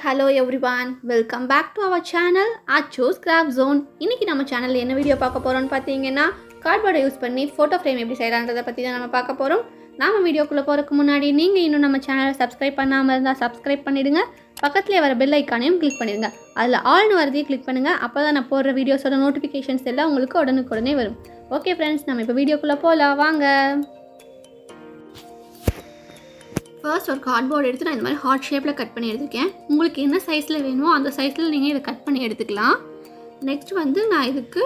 hello everyone. Welcome back to our channel Acho's Craft Zone. இன்னைக்கு நம்ம சேனல்ல என்ன வீடியோ பார்க்க போறோம்னு பாத்தீங்கன்னா கார்ட்போர்டை யூஸ் பண்ணி போட்டோ ஃப்ரேம் எப்படி செய்யலாம்ன்றத பத்தி தான் நம்ம பார்க்க போறோம். நாம வீடியோக்குள்ள போறதுக்கு முன்னாடி நீங்க இன்னும் நம்ம சேனலை சப்ஸ்கிரைப் பண்ணாம இருந்தா சப்ஸ்கிரைப் பண்ணிடுங்க. பக்கத்துலயே வர பெல் ஐகானையும் கிளிக் பண்ணிடுங்க. அதுல ஆல்னு வரதையும் கிளிக் பண்ணுங்க. அப்பதான் நான் போடுற வீடியோஸோட நோட்டிஃபிகேஷன்ஸ் எல்லாம் உங்களுக்கு உடனுக்குடனே வரும். ஓகே फ्रेंड्स, நம்ம இப்போ வீடியோக்குள்ள போலாம் வாங்க. ஃபர்ஸ்ட் ஒரு கார்ட்போர்டு எடுத்து நான் இந்த மாதிரி ஹார்ட் ஷேப்பில் கட் பண்ணி எடுத்துருக்கேன். உங்களுக்கு என்ன சைஸில் வேணுமோ அந்த சைஸில் நீங்கள் இதை கட் பண்ணி எடுத்துக்கலாம். நெக்ஸ்ட் வந்து நான் இதுக்கு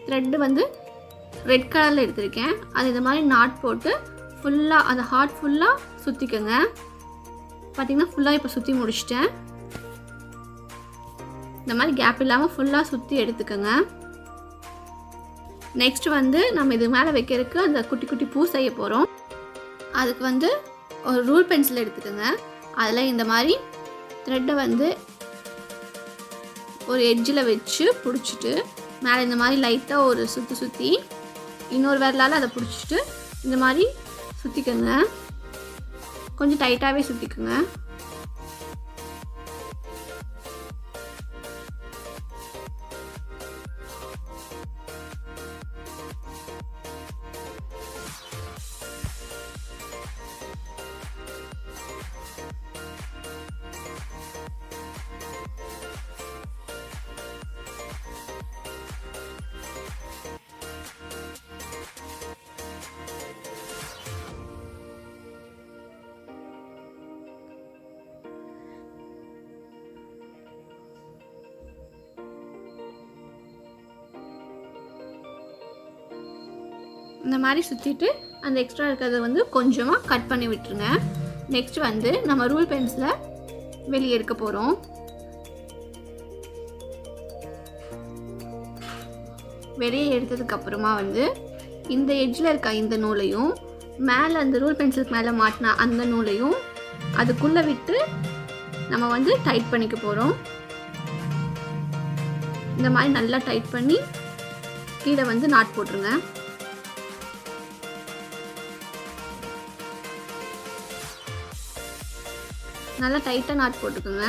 த்ரெட்டு வந்து ரெட் கலரில் எடுத்திருக்கேன். அது இந்த மாதிரி நாட் போட்டு ஃபுல்லாக அந்த ஹார்ட் ஃபுல்லாக சுற்றிக்கோங்க. பார்த்திங்கன்னா ஃபுல்லாக இப்போ சுற்றி முடிச்சிட்டேன். இந்த மாதிரி கேப் இல்லாமல் ஃபுல்லாக சுற்றி எடுத்துக்கோங்க. நெக்ஸ்ட் வந்து நம்ம இது மேலே வைக்கிறதுக்கு அந்த குட்டி குட்டி பூ செய்ய போகிறோம். அதுக்கு வந்து ஒரு ரூல் பென்சில் எடுத்துக்கோங்க. அதில் இந்த மாதிரி த்ரெட்டை வந்து ஒரு எட்ஜில் வச்சு பிடிச்சிட்டு மேலே இந்த மாதிரி லைட்டாக ஒரு சுற்றி இன்னொரு விரலால் அதை பிடிச்சிட்டு இந்த மாதிரி சுற்றிக்கோங்க. கொஞ்சம் டைட்டாகவே சுற்றிக்கோங்க. இந்த மாதிரி சுற்றிட்டு அந்த எக்ஸ்ட்ரா இருக்கிறத வந்து கொஞ்சமாக கட் பண்ணி விட்டுருங்க. நெக்ஸ்ட் வந்து நம்ம ரூல் பென்சிலை வெளியே எடுக்க போகிறோம். வெளியே எடுத்ததுக்கப்புறமா வந்து இந்த எட்ஜில் இருக்க இந்த நூலையும் மேலே அந்த ரூல் பென்சிலுக்கு மேலே மாட்டினா அந்த நூலையும் அதுக்குள்ளே விட்டு நம்ம வந்து டைட் பண்ணிக்க போகிறோம். இந்த மாதிரி நல்லா டைட் பண்ணி கீழே வந்து நாட் போட்டுருங்க. நல்லா டைட்டாக நாட் போட்டுக்கோங்க.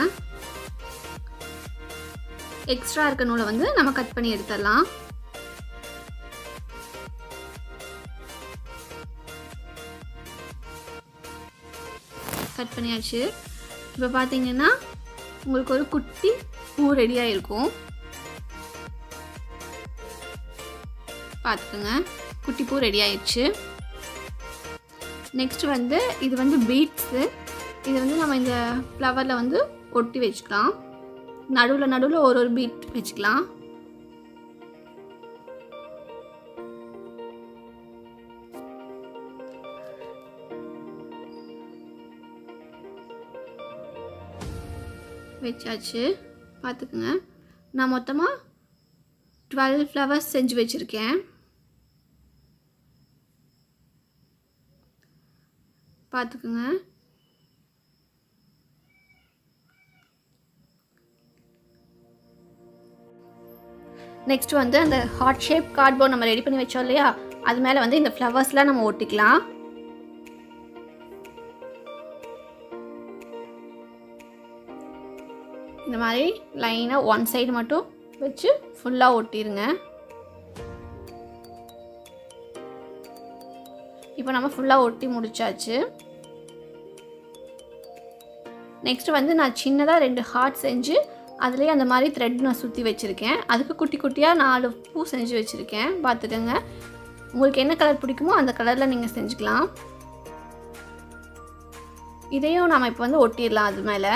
எக்ஸ்ட்ரா இருக்க நூலை வந்து நம்ம கட் பண்ணி எடுத்துடலாம். கட் பண்ணியாச்சு. இப்போ பார்த்தீங்கன்னா உங்களுக்கு ஒரு குட்டி பூ ரெடியாக இருக்கும். பார்த்துக்கோங்க, குட்டி பூ ரெடி ஆயிடுச்சு. நெக்ஸ்ட் வந்து இது வந்து பீட்ஸு. இது வந்து நம்ம இந்த ஃப்ளவரில் வந்து ஒட்டி வச்சுக்கலாம். நடுவில் ஒரு பீட் வச்சுக்கலாம். வச்சாச்சு. பார்த்துக்குங்க, நான் மொத்தமாக 12 ஃப்ளவர்ஸ் செஞ்சு வச்சுருக்கேன். பார்த்துக்குங்க. நெக்ஸ்ட் வந்து அந்த ஹார்ட் ஷேப் கார்ட்போர்ட் நம்ம ரெடி பண்ணி வச்சோம் இல்லையா, அது மேலே வந்து இந்த ஃப்ளவர்ஸ்லாம் நம்ம ஒட்டிக்கலாம். இந்த மாதிரி லைனாக ஒன் சைடு மட்டும் வச்சு ஃபுல்லாக ஒட்டிடுங்க. இப்போ நம்ம ஃபுல்லாக ஒட்டி முடிச்சாச்சு. நெக்ஸ்ட் வந்து நான் சின்னதாக 2 ஹார்ட் செஞ்சு அதுலேயே அந்த மாதிரி த்ரெட் நான் சுற்றி வச்சுருக்கேன். அதுக்கு குட்டி குட்டியாக 4 பூ செஞ்சு வச்சுருக்கேன். பார்த்துக்கோங்க, உங்களுக்கு என்ன கலர் பிடிக்குமோ அந்த கலரில் நீங்கள் செஞ்சுக்கலாம். இதையும் நம்ம இப்போ வந்து ஒட்டிடலாம் அது மேலே.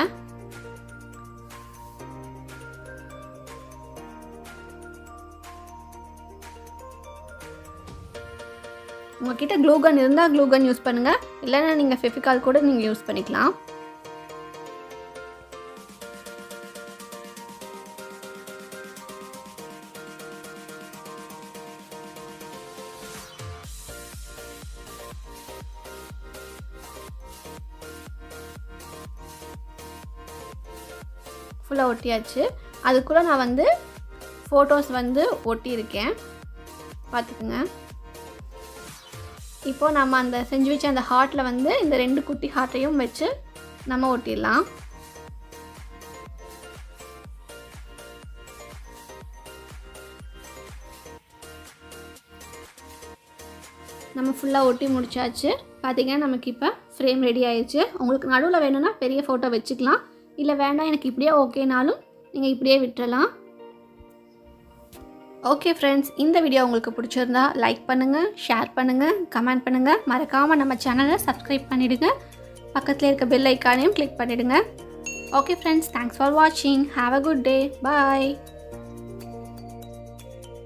உங்கள்கிட்ட க்ளூகன் இருந்தால் க்ளூகன் யூஸ் பண்ணுங்கள், இல்லைன்னா நீங்கள் ஃபெவிகால் கூட நீங்கள் யூஸ் பண்ணிக்கலாம். ஃபுல்லாக ஒட்டியாச்சு. அதுக்குள்ளே நான் வந்து ஃபோட்டோஸ் வந்து ஒட்டியிருக்கேன். பார்த்துக்குங்க. இப்போது நம்ம அந்த செஞ்சு வச்ச அந்த ஹார்ட்டில் வந்து இந்த 2 குட்டி ஹார்ட்டையும் வச்சு நம்ம ஒட்டிடலாம். நம்ம ஃபுல்லாக ஒட்டி முடிச்சாச்சு. பார்த்திங்கன்னா நமக்கு இப்போ ஃப்ரேம் ரெடி ஆயிடுச்சு. உங்களுக்கு நடுவில் வேணும்னா பெரிய ஃபோட்டோ வச்சுக்கலாம், இல்லை வேண்டாம் எனக்கு இப்படியே ஓகேனாலும் நீங்கள் இப்படியே விட்டுறலாம். ஓகே ஃப்ரெண்ட்ஸ், இந்த வீடியோ உங்களுக்கு பிடிச்சிருந்தா லைக் பண்ணுங்கள், ஷேர் பண்ணுங்கள், கமெண்ட் பண்ணுங்கள். மறக்காமல் நம்ம சேனலை சப்ஸ்கிரைப் பண்ணிவிடுங்க. பக்கத்தில் இருக்க பெல் ஐக்கானையும் கிளிக் பண்ணிவிடுங்க. ஓகே ஃப்ரெண்ட்ஸ், தேங்க்ஸ் ஃபார் வாட்சிங். Have a good day. Bye.